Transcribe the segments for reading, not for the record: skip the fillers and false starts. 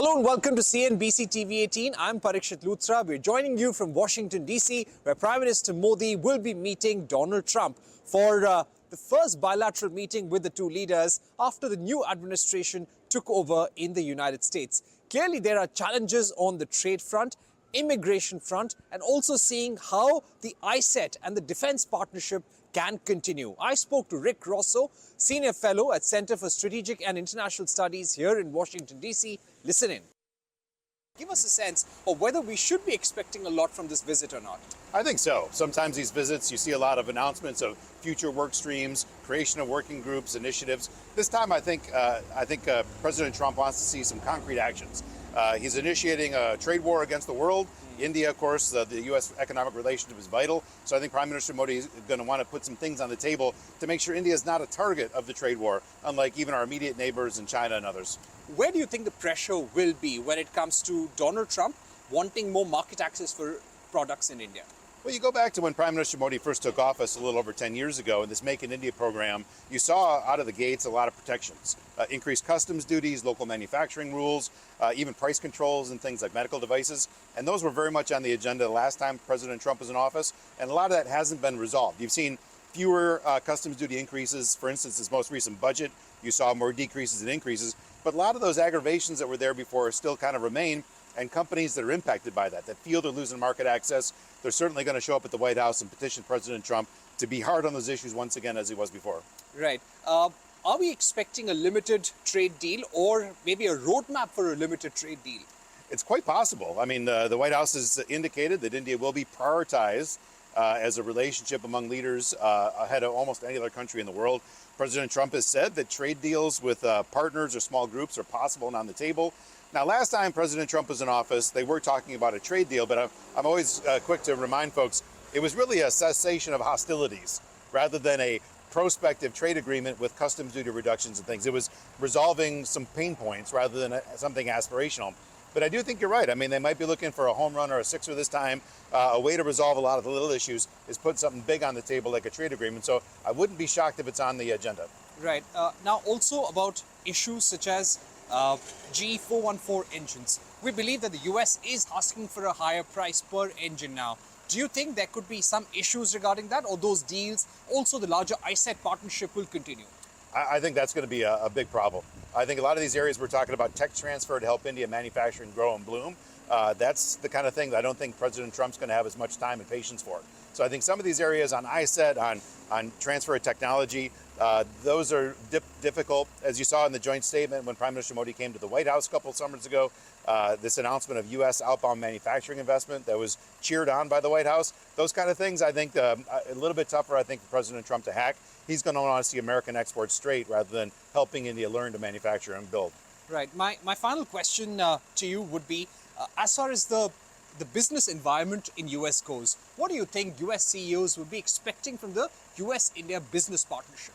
Hello and welcome to CNBC-TV18. I'm Parikshit Luthra. We're joining you from Washington, D.C., where Prime Minister Modi will be meeting Donald Trump for the first bilateral meeting with the two leaders after the new administration took over in the United States. Clearly, there are challenges on the trade front, immigration front, and also seeing how the ISET and the defense partnership can continue. I spoke to Richard Rossow, Senior Fellow at Center for Strategic and International Studies here in Washington, D.C. Listen in. Give us a sense of whether we should be expecting a lot from this visit or not. I think so. Sometimes these visits, you see a lot of announcements of future work streams, creation of working groups, initiatives. This time, I think President Trump wants to see some concrete actions. He's initiating a trade war against the world. India, of course, the U.S. economic relationship is vital. So I think Prime Minister Modi is going to want to put some things on the table to make sure India is not a target of the trade war, unlike even our immediate neighbors in China and others. Where do you think the pressure will be when it comes to Donald Trump wanting more market access for products in India? Well, you go back to when Prime Minister Modi first took office a little over 10 years ago in this Make in India program, you saw out of the gates a lot of protections, increased customs duties, local manufacturing rules, even price controls and things like medical devices. And those were very much on the agenda the last time President Trump was in office. And a lot of that hasn't been resolved. You've seen fewer customs duty increases. For instance, this most recent budget, you saw more decreases than increases. But a lot of those aggravations that were there before still kind of remain. And companies that are impacted by that feel they're losing market access, they're certainly going to show up at the White House and petition President Trump to be hard on those issues once again as he was before. Right. Are we expecting a limited trade deal or maybe a roadmap for a limited trade deal? It's quite possible. I mean, the White House has indicated that India will be prioritized as a relationship among leaders ahead of almost any other country in the world. President Trump has said that trade deals with partners or small groups are possible and on the table. Now, last time President Trump was in office, they were talking about a trade deal, but I'm always quick to remind folks, it was really a cessation of hostilities rather than a prospective trade agreement with customs duty reductions and things. It was resolving some pain points rather than something aspirational. But I do think you're right. I mean, they might be looking for a home run or a sixer this time. A way to resolve a lot of the little issues is put something big on the table like a trade agreement. So I wouldn't be shocked if it's on the agenda. Right. Now, also about issues such as GE 414 engines. We believe that the US is asking for a higher price per engine now. Do you think there could be some issues regarding that, or those deals, also the larger ISET partnership will continue? I think that's going to be a big problem. I think a lot of these areas we're talking about tech transfer to help India manufacture and grow and bloom. That's the kind of thing that I don't think President Trump's going to have as much time and patience for. So I think some of these areas on ISET, on transfer of technology, those are difficult. As you saw in the joint statement when Prime Minister Modi came to the White House a couple of summers ago, this announcement of U.S. outbound manufacturing investment that was cheered on by the White House, those kind of things, I think a little bit tougher, I think, for President Trump to hack. He's going to want to see American exports straight rather than helping India learn to manufacture and build. Right. My final question to you would be, as far as the business environment in US goes, what do you think US CEOs would be expecting from the US-India business partnership?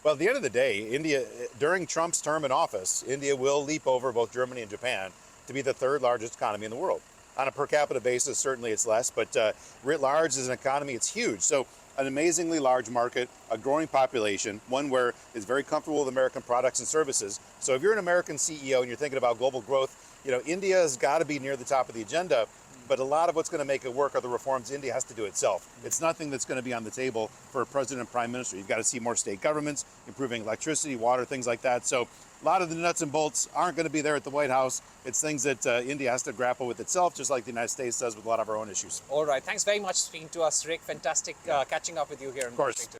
Well, at the end of the day, India, during Trump's term in office, India will leap over both Germany and Japan to be the third largest economy in the world. On a per capita basis, certainly it's less, but writ large as an economy, it's huge. So an amazingly large market, a growing population, one where it's very comfortable with American products and services. So if you're an American CEO and you're thinking about global growth, you know, India has got to be near the top of the agenda. But a lot of what's going to make it work are the reforms India has to do itself. It's nothing that's going to be on the table for a president and prime minister. You've got to see more state governments, improving electricity, water, things like that. So a lot of the nuts and bolts aren't going to be there at the White House. It's things that India has to grapple with itself, just like the United States does with a lot of our own issues. All right. Thanks very much for speaking to us, Rick. Fantastic catching up with you here in Washington.